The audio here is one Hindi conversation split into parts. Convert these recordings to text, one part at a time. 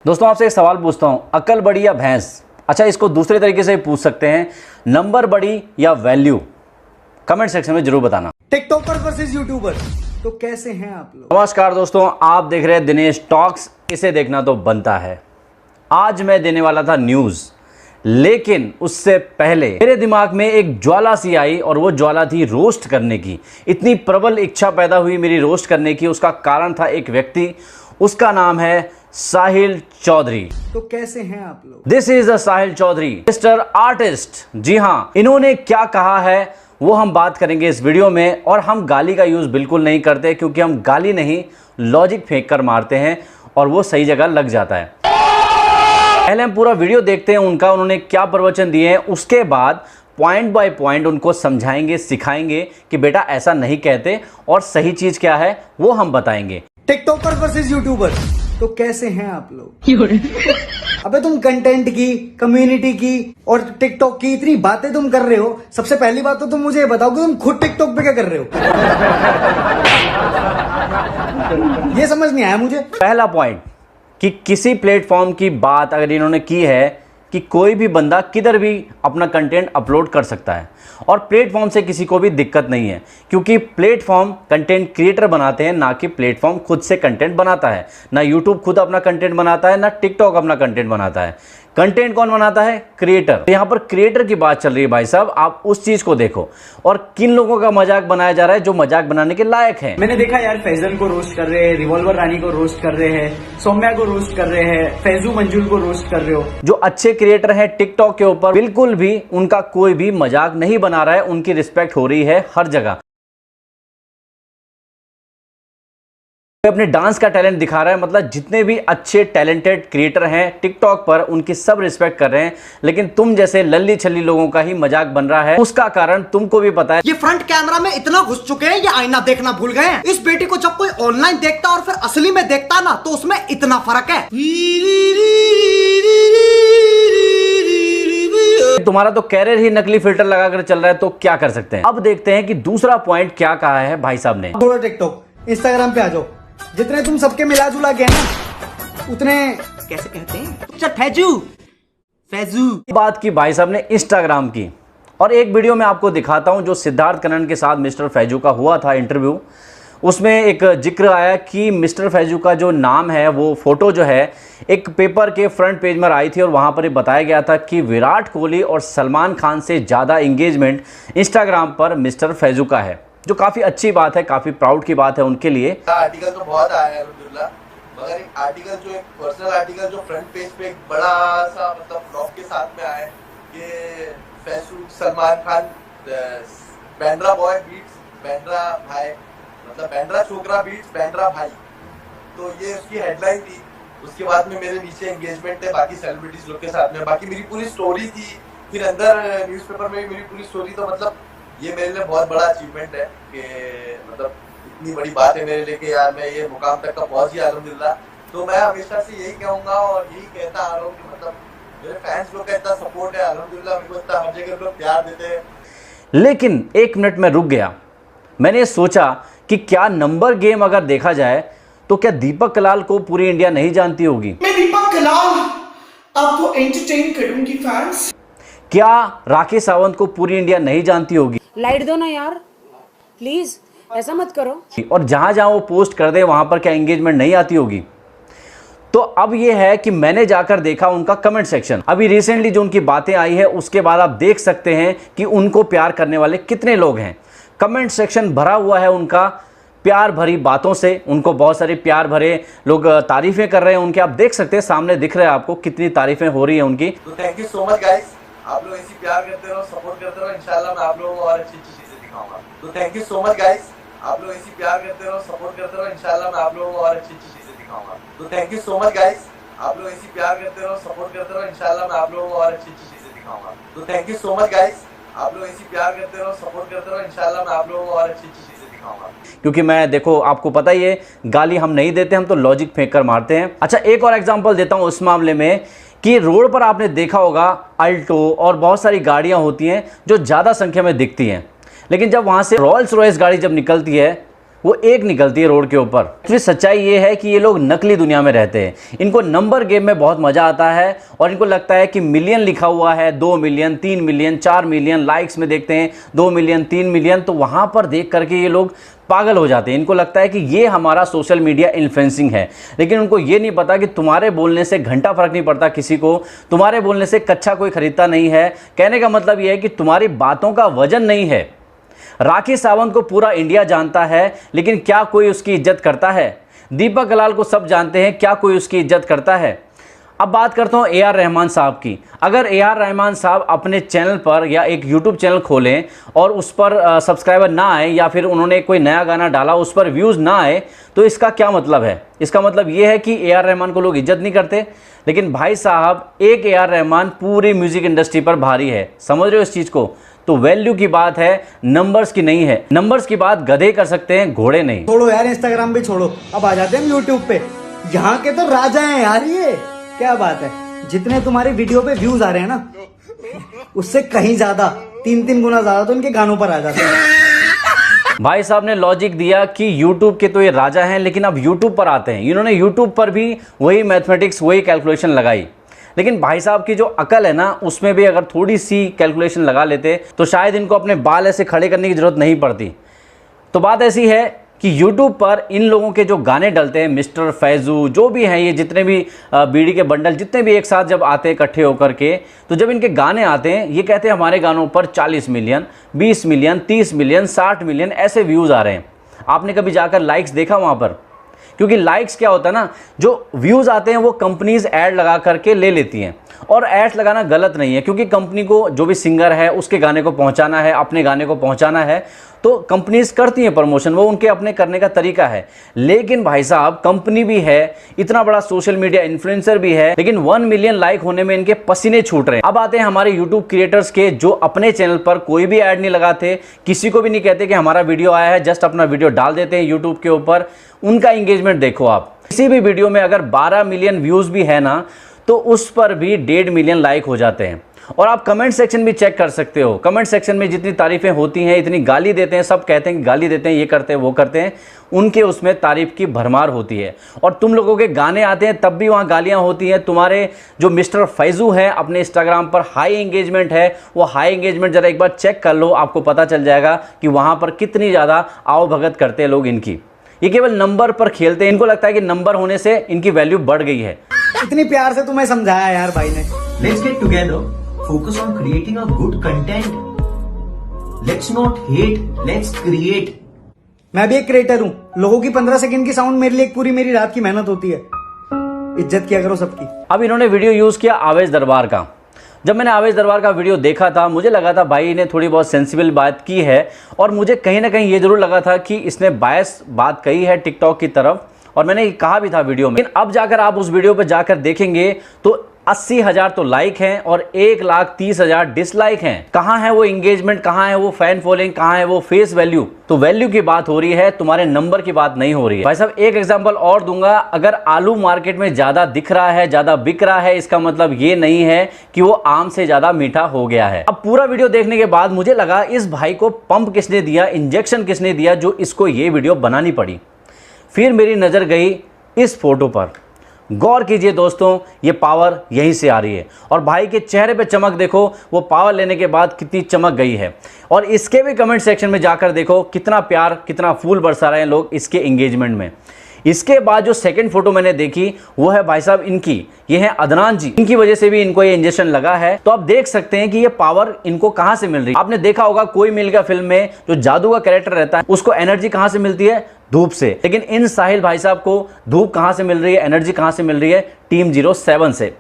दोस्तों आपसे एक सवाल पूछता हूं, अकल बड़ी या भैंस? अच्छा, इसको दूसरे तरीके से पूछ सकते हैं, नंबर बड़ी या वैल्यू? कमेंट सेक्शन में जरूर बताना। टिकटॉकर वर्सेस यूट्यूबर, तो कैसे हैं आप लोग? नमस्कार दोस्तों, आप देख रहे हैं दिनेश टॉक्स। इसे देखना तो बनता है। आज मैं देने वाला था न्यूज, लेकिन उससे पहले मेरे दिमाग में एक ज्वाला सी आई और वो ज्वाला थी रोस्ट करने की। इतनी प्रबल इच्छा पैदा हुई मेरी रोस्ट करने की। उसका कारण था एक व्यक्ति, उसका नाम है साहिल चौधरी। तो कैसे हैं आप लोग? This is the Sahil Chaudhary, mister artist. जी हाँ, इन्होंने क्या कहा है वो हम बात करेंगे इस वीडियो में। और हम गाली का यूज बिल्कुल नहीं करते, क्योंकि हम गाली नहीं लॉजिक फेंक कर मारते हैं और वो सही जगह लग जाता है। पहले हम पूरा वीडियो देखते हैं उनका, उन्होंने क्या प्रवचन दिए हैं। उसके बाद पॉइंट बाय पॉइंट उनको समझाएंगे, सिखाएंगे कि बेटा ऐसा नहीं कहते और सही चीज क्या है वो हम बताएंगे। टिकटॉकर वर्सेस यूट्यूबर, तो कैसे हैं आप लोग? अबे तुम कंटेंट की, कम्युनिटी की और टिकटॉक की इतनी बातें तुम कर रहे हो। सबसे पहली बात तो तुम मुझे ये बताओ कि तुम खुद टिकटॉक पे क्या कर रहे हो? ये समझ नहीं आया मुझे। पहला पॉइंट कि किसी प्लेटफॉर्म की बात अगर इन्होंने की है कि कोई भी बंदा किधर भी अपना कंटेंट अपलोड कर सकता है और प्लेटफॉर्म से किसी को भी दिक्कत नहीं है, क्योंकि प्लेटफॉर्म कंटेंट क्रिएटर बनाते हैं, ना कि प्लेटफॉर्म खुद से कंटेंट बनाता है। ना यूट्यूब खुद अपना कंटेंट बनाता है, ना टिकटॉक अपना कंटेंट बनाता है। कंटेंट कौन बनाता है? क्रिएटर। यहां पर क्रिएटर की बात चल रही है भाई साहब, आप उस चीज को देखो। और किन लोगों का मजाक बनाया जा रहा है जो मजाक बनाने के लायक है। मैंने देखा यार, फैजल को रोस्ट कर रहे हैं, रिवॉल्वर रानी को रोस्ट कर रहे हैं, सौम्या को रोस्ट कर रहे हैं, फैजू मंजूर को रोस्ट कर रहे हो। जो अच्छे क्रिएटर हैं टिकटॉक के ऊपर, बिल्कुल भी उनका कोई भी मजाक नहीं बना रहा है, उनकी रिस्पेक्ट हो रही है हर जगह। अपने डांस का टैलेंट दिखा रहा है, मतलब जितने भी अच्छे टैलेंटेड क्रिएटर हैं टिकटॉक पर उनकी सब रिस्पेक्ट कर रहे हैं। लेकिन तुम जैसे लल्ली छल्ली लोगों का ही मजाक बन रहा है। उसका कारण तुमको भी पता है। ये फ्रंट कैमरा में इतना घुस चुके हैं, ये आईना देखना भूल गए हैं। इस बेटी को जब कोई ऑनलाइन देखता और फिर असली में देखता ना, तो उसमें इतना फर्क है। तुम्हारा तो कैरियर ही नकली फिल्टर लगाकर चल रहा है, तो क्या कर सकते हैं। अब देखते हैं कि दूसरा पॉइंट क्या कहा है भाई साहब ने। थोड़ा टिकटॉक, इंस्टाग्राम पे आ जाओ। जितने तुम सबके मिला जुला गए ना, उतने कैसे कहते हैं? फैजू फैजू बात की भाई साहब ने इंस्टाग्राम की। और एक वीडियो में आपको दिखाता हूं जो सिद्धार्थ कनन के साथ मिस्टर फैजू का हुआ था इंटरव्यू। उसमें एक जिक्र आया कि मिस्टर फैजू का जो नाम है, वो फोटो जो है एक पेपर के फ्रंट पेज में आई थी और वहां पर ये बताया गया था कि विराट कोहली और सलमान खान से ज़्यादा इंगेजमेंट इंस्टाग्राम पर मिस्टर फैजू का है, जो काफ़ी अच्छी बात है, काफ़ी प्राउड की बात है उनके लिए। आर्टिकल तो बहुत आया है अल्हम्दुलिल्लाह, मगर एक आर्टिकल जो एक पर्सनल आर्टिकल जो फ्रंट पेज पे एक बड़ा सा मतलब ब्लॉग के साथ में आया है कि फैजू सलमान खान बैंड्रा बॉय बीट्स बैंड्रा भाई, मतलब बैंड्रा छोकरा बीट्स बैंड्रा भाई। तो ये उसकी हेडलाइन थी। उसके बाद में मेरे नीचे एंगेजमेंट है बाकी सेलिब्रिटीज लोग के साथ में, बाकी मेरी पूरी स्टोरी थी। फिर अंदर न्यूज़पेपर में मेरी पूरी स्टोरी। तो मतलब ये मेरे लिए बहुत बड़ा अचीवमेंट है कि मतलब इतनी बड़ी बात है मेरे लिए कि यार मैं ये मुकाम तक का पहुंच गया अल्हम्दुलिल्लाह। तो मैं हमेशा से यही कहूंगा और यही कहता आ रहा हूँ कि मतलब मेरे फैंस लोग का इतना सपोर्ट है अल्हम्दुलिल्लाह, मेरे को इतना हर जगह लोग प्यार देते हैं। लेकिन एक मिनट में रुक गया। मैंने सोचा कि क्या नंबर गेम अगर देखा जाए तो क्या दीपक कलाल को पूरी इंडिया नहीं जानती होगी? मैं दीपक कलाल आपको एंटरटेन करूंगी फैंस। क्या राकेश सावंत को पूरी इंडिया नहीं जानती होगी? लाइट दो ना यार, प्लीज ऐसा मत करो। और जहां जहां वो पोस्ट कर दे वहां पर क्या एंगेजमेंट नहीं आती होगी? तो अब ये है कि मैंने जाकर देखा उनका कमेंट सेक्शन। अभी रिसेंटली जो उनकी बातें आई है उसके बाद आप देख सकते हैं कि उनको प्यार करने वाले कितने लोग हैं। कमेंट सेक्शन भरा हुआ है उनका प्यार भरी बातों से। उनको बहुत सारे प्यार भरे लोग तारीफें कर रहे हैं उनके। आप देख सकते हैं, सामने दिख रहा है आपको कितनी तारीफें हो रही है उनकी। तो thank you so much guys, आप लोग ऐसी प्यार करते रहो, सपोर्ट करते रहो, इंशाल्लाह मैं आप लोगों को और अच्छी अच्छी चीजें दिखाऊंगा। तो thank you so much guys, आप लोग ऐसी प्यार करते रहो, सपोर्ट करते रहो, इंशाल्लाह मैं आप लोगों को और अच्छी अच्छी चीजें दिखाऊंगा। तो thank you so much guys, आप लोग ऐसी प्यार करते रहो, सपोर्ट करते रहो, इंशाल्लाह मैं आप लोगों को और अच्छी अच्छी चीजें दिखाऊंगा। तो thank you so much guys, आप लोग ऐसी प्यार करते रहो, सपोर्ट करते रहो, इंशाल्लाह मैं आप लोगों को और अच्छी अच्छी चीजें दिखाऊंगा। क्योंकि मैं देखो आपको पता ही है, गाली हम नहीं देते, हम तो लॉजिक फेंक कर मारते हैं। अच्छा, एक और एग्जांपल देता हूं उस मामले में कि रोड पर आपने देखा होगा अल्टो और बहुत सारी गाड़ियां होती हैं जो ज़्यादा संख्या में दिखती हैं, लेकिन जब वहाँ से रॉयल्स रॉयस गाड़ी जब निकलती है वो एक निकलती है रोड के ऊपर। फिर सच्चाई ये है कि ये लोग नकली दुनिया में रहते हैं। इनको नंबर गेम में बहुत मजा आता है और इनको लगता है कि मिलियन लिखा हुआ है, 2 मिलियन, 3 मिलियन, 4 मिलियन, लाइक्स में देखते हैं 2 मिलियन, 3 मिलियन, तो वहां पर देख करके ये लोग पागल हो जाते हैं। इनको लगता है कि ये हमारा सोशल मीडिया इन्फ्लुएंसिंग है, लेकिन उनको ये नहीं पता कि तुम्हारे बोलने से घंटा फर्क नहीं पड़ता किसी को, तुम्हारे बोलने से कच्चा कोई खरीदता नहीं है। कहने का मतलब ये है कि तुम्हारी बातों का वजन नहीं है। राखी सावंत को पूरा इंडिया जानता है, लेकिन क्या कोई उसकी इज्जत करता है? दीपक कलाल को सब जानते हैं, क्या कोई उसकी इज्जत करता है? अब बात करता हूँ AR रहमान साहब की। अगर AR रहमान साहब अपने चैनल पर या एक YouTube चैनल खोलें और उस पर सब्सक्राइबर ना आए, या फिर उन्होंने कोई नया गाना डाला उस पर व्यूज़ ना आए, तो इसका क्या मतलब है? इसका मतलब ये है कि AR रहमान को लोग इज्जत नहीं करते। लेकिन भाई साहब, एक AR रहमान पूरी म्यूजिक इंडस्ट्री पर भारी है, समझ रहे हो इस चीज़ को? तो वैल्यू की बात है, नंबर्स की नहीं है। नंबर्स की बात गधे कर सकते हैं, घोड़े नहीं। छोड़ो यार, इंस्टाग्राम भी छोड़ो, अब आ जाते हैं हम यूट्यूब पे। यहाँ के तो राजा हैं यार, ये क्या बात है। जितने तुम्हारे वीडियो पे व्यूज आ रहे हैं ना, उससे कहीं ज्यादा, 3 गुना ज्यादा तो इनके गानों पर आ जाते हैं। भाई साहब ने लॉजिक दिया कि YouTube के तो ये राजा हैं, लेकिन अब YouTube पर आते हैं। इन्होंने YouTube पर भी वही मैथमेटिक्स, वही कैलकुलेशन लगाई। लेकिन भाई साहब की जो अकल है ना, उसमें भी अगर थोड़ी सी कैलकुलेशन लगा लेते तो शायद इनको अपने बाल ऐसे खड़े करने की जरूरत नहीं पड़ती। तो बात ऐसी है कि YouTube पर इन लोगों के जो गाने डलते हैं, मिस्टर फैजू जो भी हैं, ये जितने भी बीड़ी के बंडल जितने भी एक साथ जब आते हैं इकट्ठे होकर के, तो जब इनके गाने आते हैं, ये कहते हैं हमारे गानों पर 40 मिलियन, 20 मिलियन, 30 मिलियन, 60 मिलियन ऐसे व्यूज़ आ रहे हैं। आपने कभी जाकर लाइक्स देखा वहाँ पर? क्योंकि लाइक्स क्या होता है ना, जो व्यूज़ आते हैं वो कंपनीज ऐड लगा करके ले लेती हैं, और ऐड लगाना गलत नहीं है, क्योंकि कंपनी को जो भी सिंगर है उसके गाने को पहुंचाना है, अपने गाने को पहुंचाना है, तो कंपनीज करती हैं प्रमोशन, वो उनके अपने करने का तरीका है। लेकिन भाई साहब, कंपनी भी है, इतना बड़ा सोशल मीडिया इन्फ्लुएंसर भी है, लेकिन 1 मिलियन लाइक होने में इनके पसीने छूट रहे हैं। अब आते हैं हमारे यूट्यूब क्रिएटर्स के, जो अपने चैनल पर कोई भी ऐड नहीं लगाते, किसी को भी नहीं कहते कि हमारा वीडियो आया है, जस्ट अपना वीडियो डाल देते हैं यूट्यूब के ऊपर। उनका इंगेजमेंट देखो आप, किसी भी वीडियो में अगर 12 मिलियन व्यूज भी है ना, तो उस पर भी 1.5 मिलियन लाइक हो जाते हैं। और आप कमेंट सेक्शन भी चेक कर सकते हो, कमेंट सेक्शन में जितनी तारीफें होती हैं, इतनी गाली देते हैं, सब कहते हैं कि गाली देते हैं, ये करते हैं, वो करते हैं, उनके उसमें तारीफ की भरमार होती है। और तुम लोगों के गाने आते हैं तब भी वहाँ गालियाँ होती हैं। तुम्हारे जो मिस्टर फैजू हैं, अपने इंस्टाग्राम पर हाई एंगेजमेंट है, वो हाई एंगेजमेंट जरा एक बार चेक कर लो, आपको पता चल जाएगा कि वहाँ पर कितनी ज़्यादा आवभगत करते हैं लोग इनकी। ये केवल नंबर पर खेलते हैं, इनको लगता है कि नंबर होने से इनकी वैल्यू बढ़ गई है। इतनी प्यार से तुम्हें समझाया यार भाई ने। Let's get together, focus on creating a good content. Let's not hate, let's create. मैं भी एक क्रिएटर हूँ, लोगों की 15 सेकंड की साउंड मेरे लिए एक पूरी मेरी रात की मेहनत होती है। इज्जत किया करो सबकी। अब इन्होंने वीडियो यूज किया आवेश दरबार का। जब मैंने आवेश दरबार का वीडियो देखा था, मुझे लगा था भाई ने थोड़ी बहुत सेंसिबल बात की है, और मुझे कहीं ना कहीं ये जरूर लगा था कि इसने बायस बात कही है टिकटॉक की तरफ, और मैंने कहा भी था वीडियो में। लेकिन अब जाकर आप उस वीडियो पर जाकर देखेंगे तो 80,000 तो लाइक हैं और 1,30,000 डिसलाइक हैं। कहाँ है वो इंगेजमेंट, कहाँ है वो फैन फॉलोइंग, कहाँ है वो फेस वैल्यू? तो वैल्यू की बात हो रही है, तुम्हारे नंबर की बात नहीं हो रही है। भाई साहब, एक एग्जांपल और दूंगा। अगर आलू मार्केट में ज्यादा दिख रहा है, ज्यादा बिक रहा है, इसका मतलब ये नहीं है कि वो आम से ज्यादा मीठा हो गया है। अब पूरा वीडियो देखने के बाद मुझे लगा इस भाई को पंप किसने दिया, इंजेक्शन किसने दिया, जो इसको ये वीडियो बनानी पड़ी। फिर मेरी नजर गई इस फोटो पर। गौर कीजिए दोस्तों, ये पावर यहीं से आ रही है, और भाई के चेहरे पे चमक देखो, वो पावर लेने के बाद कितनी चमक गई है। और इसके भी कमेंट सेक्शन में जाकर देखो कितना प्यार, कितना फूल बरसा रहे हैं लोग इसके एंगेजमेंट में। इसके बाद जो सेकंड फोटो मैंने देखी वो है भाई साहब इनकी, ये है अदनान जी। इनकी वजह से भी इनको ये इंजेक्शन लगा है। तो आप देख सकते हैं कि ये पावर इनको कहां से मिल रही है। आपने देखा होगा कोई मिल गया फिल्म में जो जादू का कैरेक्टर रहता है, उसको एनर्जी कहां से मिलती है? धूप से। लेकिन इन साहिल भाई साहब को धूप कहां से मिल रही है, एनर्जी कहां से मिल रही है? टीम 07 से।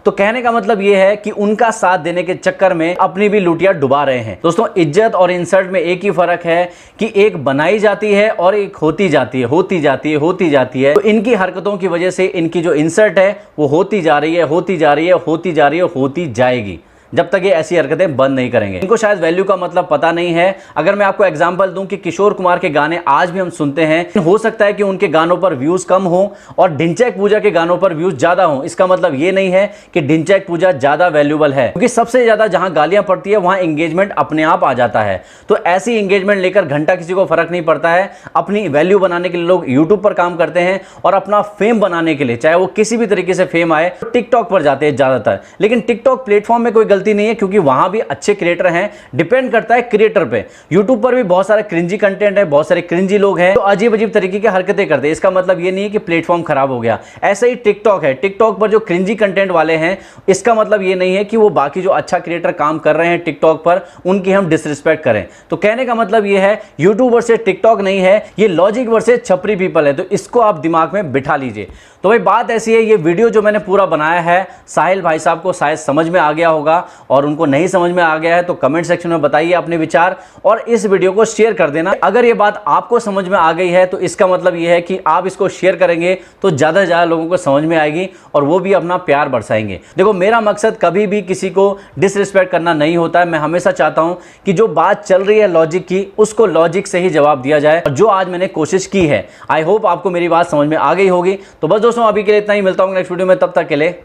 तो कहने का मतलब यह है कि उनका साथ देने के चक्कर में अपनी भी लुटिया डुबा रहे हैं। दोस्तों, इज्जत और इंसल्ट में एक ही फर्क है कि एक बनाई जाती है और एक होती जाती है, होती जाती है, होती जाती है। तो इनकी हरकतों की वजह से इनकी जो इंसल्ट है वो होती जा रही है, होती जा रही है, होती जा रही है, होती जाएगी। जब तक ये ऐसी हरकतें बंद नहीं करेंगे। इनको शायद वैल्यू का मतलब पता नहीं है। अगर मैं आपको एग्जांपल दूं कि किशोर कुमार के गाने आज भी हम सुनते हैं, हो सकता है कि उनके गानों पर व्यूज कम हो और ढिंचैक पूजा के गानों पर व्यूज ज्यादा हो। इसका मतलब ये नहीं है कि ढिंचैक पूजा ज्यादा वैल्यूबल है, क्योंकि सबसे ज्यादा जहां गालियां पड़ती है वहां एंगेजमेंट अपने आप आ जाता है। तो ऐसी एंगेजमेंट लेकर घंटा किसी को फर्क नहीं पड़ता है। अपनी वैल्यू बनाने के लिए लोग यूट्यूब पर काम करते हैं और अपना फेम बनाने के लिए, चाहे वो किसी भी तरीके से फेम आए, तो टिकटॉक पर जाते हैं ज्यादातर। लेकिन टिकटॉक प्लेटफॉर्म में कोई गलती नहीं है, क्योंकि वहां भी अच्छे क्रिएटर हैं। डिपेंड करता है क्रिएटर पे। यूट्यूब पर भी बहुत सारे क्रिंजी कंटेंट है, बहुत सारे क्रिंजी लोग हैं तो अजीब अजीब तरीके की हरकतें करते हैं। इसका मतलब ये नहीं है कि प्लेटफॉर्म खराब हो गया। ऐसे ही टिकटॉक है, टिकटॉक पर जो क्रिंजी कंटेंट वाले हैं, इसका मतलब ये नहीं है कि वो बाकी जो अच्छा क्रिएटर काम कर रहे हैं टिकटॉक पर, उनकी हम डिसरिस्पेक्ट करें। तो कहने का मतलब ये है, यूट्यूब वर्सेस टिकटॉक नहीं है, ये लॉजिक वर्सेस छपरी पीपल है। तो इसको आप दिमाग में बिठा लीजिए। तो भाई बात ऐसी है, ये वीडियो जो मैंने पूरा बनाया है, साहिल भाई साहब को शायद समझ में आ गया होगा, और उनको नहीं समझ में आ गया है तो कमेंट सेक्शन में बताइए अपने विचार और इस वीडियो को शेयर कर देना। अगर ये बात आपको समझ में आ गई है तो इसका मतलब ये है कि आप इसको शेयर करेंगे तो ज्यादा से ज्यादा लोगों को समझ में आएगी और वो भी अपना प्यार बरसाएंगे। देखो, मेरा मकसद कभी भी किसी को डिसरिस्पेक्ट करना नहीं होता है। मैं हमेशा चाहता हूं कि जो बात चल रही है लॉजिक की, उसको लॉजिक से ही जवाब दिया जाए, और जो आज मैंने कोशिश की है। आई होप आपको मेरी बात समझ में आ गई होगी। तो बस दोस्तों, अभी के लिए इतना ही। मिलता हूं नेक्स्ट वीडियो में, तब तक के लिए